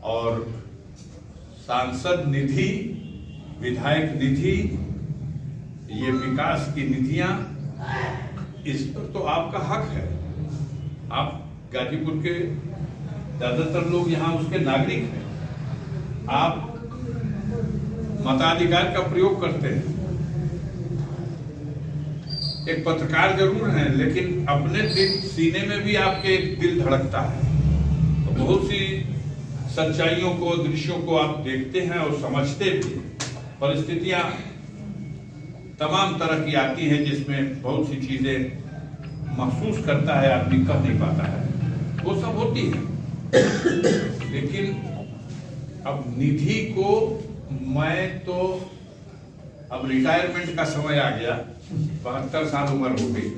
और सांसद निधि, विधायक निधि, ये विकास की निधियां, इस पर तो आपका हक है। आप गाजीपुर के ज्यादातर लोग यहाँ उसके नागरिक हैं, आप मताधिकार का प्रयोग करते हैं। एक पत्रकार जरूर हैं, लेकिन अपने दिल सीने में भी आपके एक दिल धड़कता है। तो बहुत सी सच्चाइयों को, दृश्यों को आप देखते हैं और समझते भी। परिस्थितियां तमाम तरह की आती हैं जिसमें बहुत सी चीजें महसूस करता है आदमी, कह नहीं पाता है, वो सब होती है। लेकिन अब निधि को मैं तो अब रिटायरमेंट का समय आ गया, 72 साल उम्र हो गई,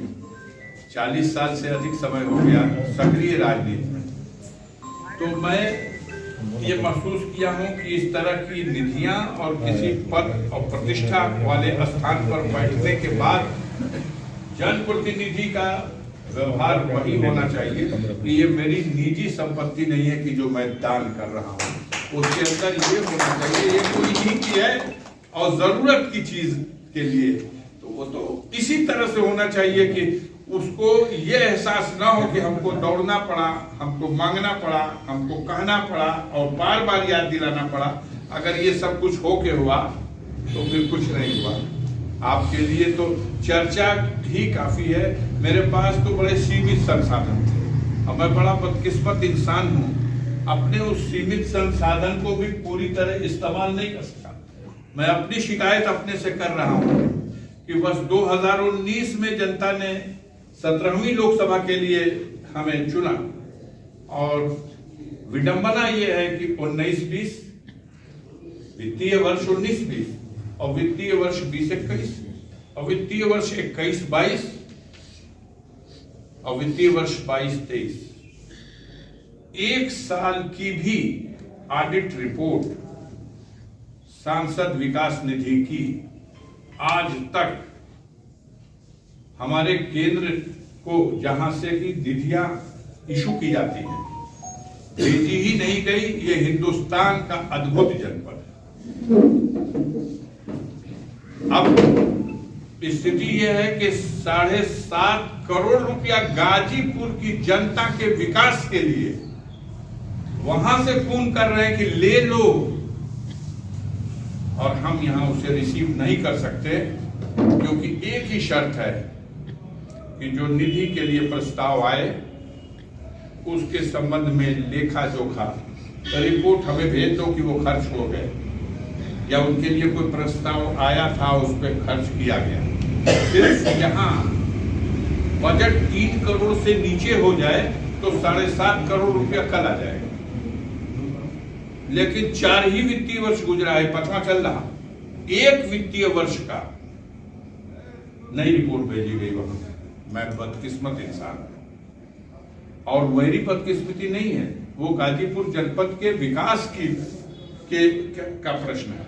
40 साल से अधिक समय हो गया सक्रिय राजनीति में। तो मैं ये महसूस किया हूं कि इस तरह की निधियां और किसी पद और प्रतिष्ठा वाले स्थान पर बैठने के बाद जनप्रतिनिधि का व्यवहार वही होना चाहिए कि ये मेरी निजी संपत्ति नहीं है कि जो मैं दान कर रहा हूँ, उसके अंदर ये होना चाहिए ये कोई ही की है और जरूरत की चीज के लिए, तो वो तो इसी तरह से होना चाहिए कि उसको ये एहसास ना हो कि हमको दौड़ना पड़ा, हमको मांगना पड़ा, हमको कहना पड़ा और बार बार याद दिलाना पड़ा। अगर ये सब कुछ होके हुआ तो फिर कुछ नहीं हुआ। आपके लिए तो चर्चा ही काफी है। मेरे पास तो बड़े सीमित संसाधन थे और मैं बड़ा बदकिस्मत इंसान हूँ, अपने उस सीमित संसाधन को भी पूरी तरह इस्तेमाल नहीं कर सका। मैं अपनी शिकायत अपने से कर रहा हूँ कि बस 2019 में जनता ने 17वीं लोकसभा के लिए हमें चुना और विडंबना यह है कि 19-20 वित्तीय वर्ष 19-20 और वित्तीय वर्ष 20-21 और वित्तीय वर्ष 21-22 और वित्तीय वर्ष 22-23 एक साल की भी ऑडिट रिपोर्ट सांसद विकास निधि की आज तक हमारे केंद्र को जहां से की निधियां इशू की जाती हैं भेजी ही नहीं गई। ये हिंदुस्तान का अद्भुत जनपद है। अब स्थिति यह है कि 7.5 करोड़ रुपया गाजीपुर की जनता के विकास के लिए वहां से फोन कर रहे हैं कि ले लो, और हम यहां उसे रिसीव नहीं कर सकते क्योंकि एक ही शर्त है कि जो निधि के लिए प्रस्ताव आए उसके संबंध में लेखा जोखा रिपोर्ट हमें भेज दो कि वो खर्च हो गए या उनके लिए कोई प्रस्ताव आया था उस पर खर्च किया गया। सिर्फ यहाँ बजट 3 करोड़ से नीचे हो जाए तो 7.5 करोड़ रुपया कल आ जाएगा, लेकिन 4 ही वित्तीय वर्ष गुजरा है, पता चल रहा एक वित्तीय वर्ष का नई रिपोर्ट भेजी गई वहां। मैं बदकिस्मत इंसान हूं और मेरी बदकिस्मती नहीं है, वो गाजीपुर जनपद के विकास का प्रश्न है।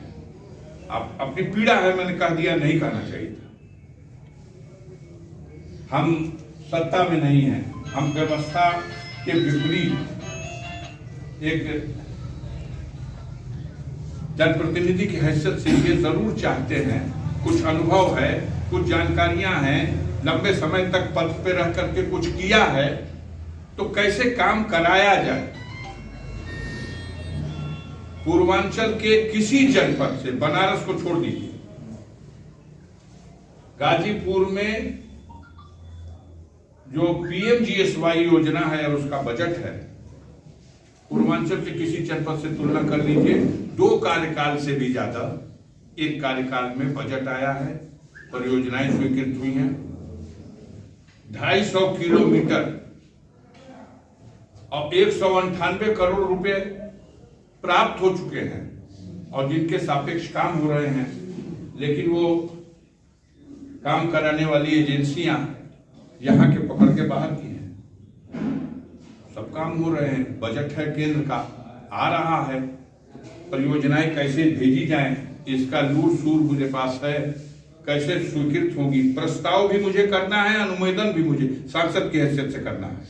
अब अपनी पीड़ा है, मैंने कह दिया, नहीं कहना चाहिए था। हम सत्ता में नहीं हैं, हम व्यवस्था के विपरीत एक जनप्रतिनिधि की हैसियत से ये जरूर चाहते हैं, कुछ अनुभव है, कुछ जानकारियां हैं, लंबे समय तक पद पे रह करके कुछ किया है, तो कैसे काम कराया जाए। पूर्वांचल के किसी जनपद से, बनारस को छोड़ दीजिए, गाजीपुर में जो पीएमजीएसवाई योजना है उसका बजट है, पूर्वांचल के किसी जनपद से तुलना कर लीजिए, 2 कार्यकाल से भी ज्यादा एक कार्यकाल में बजट आया है, परियोजनाएं स्वीकृत हुई हैं। 250 किलोमीटर और 198 करोड़ रुपए प्राप्त हो चुके हैं और जिनके सापेक्ष काम हो रहे हैं, लेकिन वो काम कराने वाली एजेंसियां यहाँ के पकड़ के बाहर की हैं। सब काम हो रहे हैं, बजट है केंद्र का, आ रहा है, परियोजनाएं कैसे भेजी जाएं इसका लूर सूर मुझे पास है, कैसे स्वीकृत होगी, प्रस्ताव भी मुझे करना है, अनुमोदन भी मुझे सांसद की हैसियत से करना है।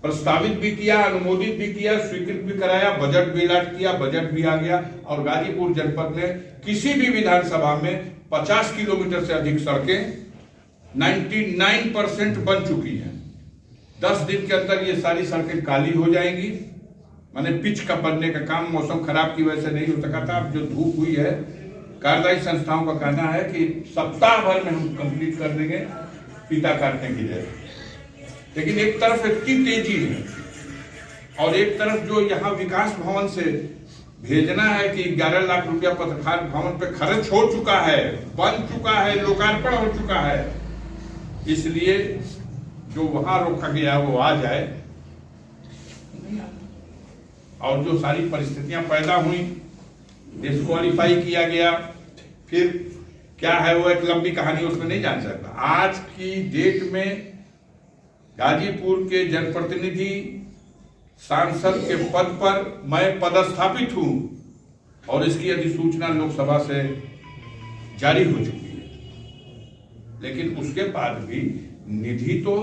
प्रस्तावित भी किया, अनुमोदित भी किया, स्वीकृत भी कराया, बजट भी अलॉट किया, बजट भी आ गया और गाजीपुर जनपद में किसी भी विधानसभा में 50 किलोमीटर से अधिक सड़कें 99% बन चुकी हैं। 10 दिन के अंदर ये सारी सड़कें काली हो जाएंगी। माने पिच का बनने का काम मौसम खराब की वजह से नहीं हो सका था। अब जो धूप हुई है, कार्यदायी संस्थाओं का कहना है कि सप्ताह भर में हम कंप्लीट कर देंगे फीता काटने की जगह। लेकिन एक तरफ इतनी तेजी है और एक तरफ जो यहाँ विकास भवन से भेजना है कि 11 लाख रुपया पत्रकार भवन पे खर्च हो चुका है, बन चुका है, लोकार्पण हो चुका है, इसलिए जो वहां रोका गया वो आ जाए। और जो सारी परिस्थितियां पैदा हुई, डिस्क्वालीफाई किया गया, फिर क्या है वो एक लंबी कहानी, उसमें नहीं जान सकता। आज की डेट में गाजीपुर के जनप्रतिनिधि सांसद के पद पर मैं पदस्थापित हूं और इसकी अधिसूचना लोकसभा से जारी हो चुकी है। लेकिन उसके बाद भी निधि तो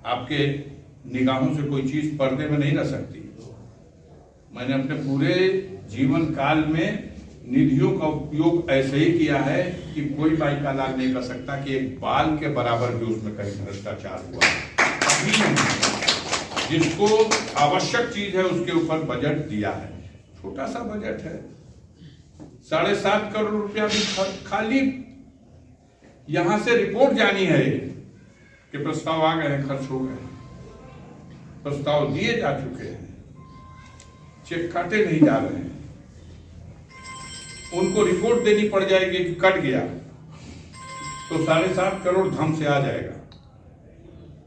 आपके निगाहों से कोई चीज पर्दे में नहीं रह सकती। मैंने अपने पूरे जीवन काल में निधियों का उपयोग ऐसे ही किया है कि कोई बाई का लाभ नहीं कर सकता कि एक बाल के बराबर भी उसमें कहीं भ्रष्टाचार हुआ अभी नहीं। जिसको आवश्यक चीज है उसके ऊपर बजट दिया है, छोटा सा बजट है, 7.5 करोड़ रुपया भी खाली यहां से रिपोर्ट जानी है कि प्रस्ताव आ गए हैं, खर्च हो गए, प्रस्ताव दिए जा चुके हैं, चेक काटे नहीं जा रहे हैं, उनको रिपोर्ट देनी पड़ जाएगी कि कट गया तो 7.5 करोड़ धम से आ जाएगा।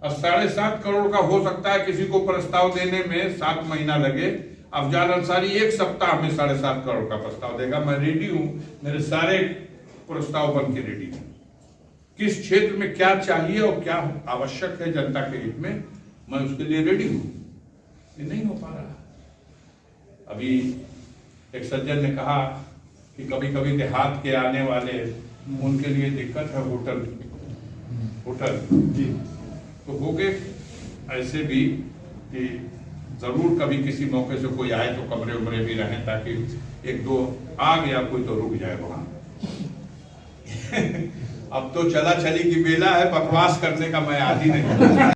और 7.5 करोड़ का हो सकता है किसी को प्रस्ताव देने में 7 महीना लगे। अफजाल अंसारी 1 सप्ताह में 7.5 करोड़ का प्रस्ताव देगा। मैं रेडी हूं, मेरे सारे प्रस्ताव बन के रेडी हैं। किस क्षेत्र में क्या चाहिए और क्या आवश्यक है जनता के हित में, मैं उसके लिए रेडी हूं। ये नहीं हो पा रहा। अभी एक सज्जन ने कहा कि कभी कभी देहात के आने वाले उनके लिए दिक्कत है होटल जी, तो हो गए ऐसे भी कि जरूर कभी किसी मौके से कोई आए तो कमरे उमरे भी रहें ताकि 1-2 आ गया कोई तो रुक जाए वहां। अब तो चला चली की बेला है, बकवास करने का मैं आदी नहीं।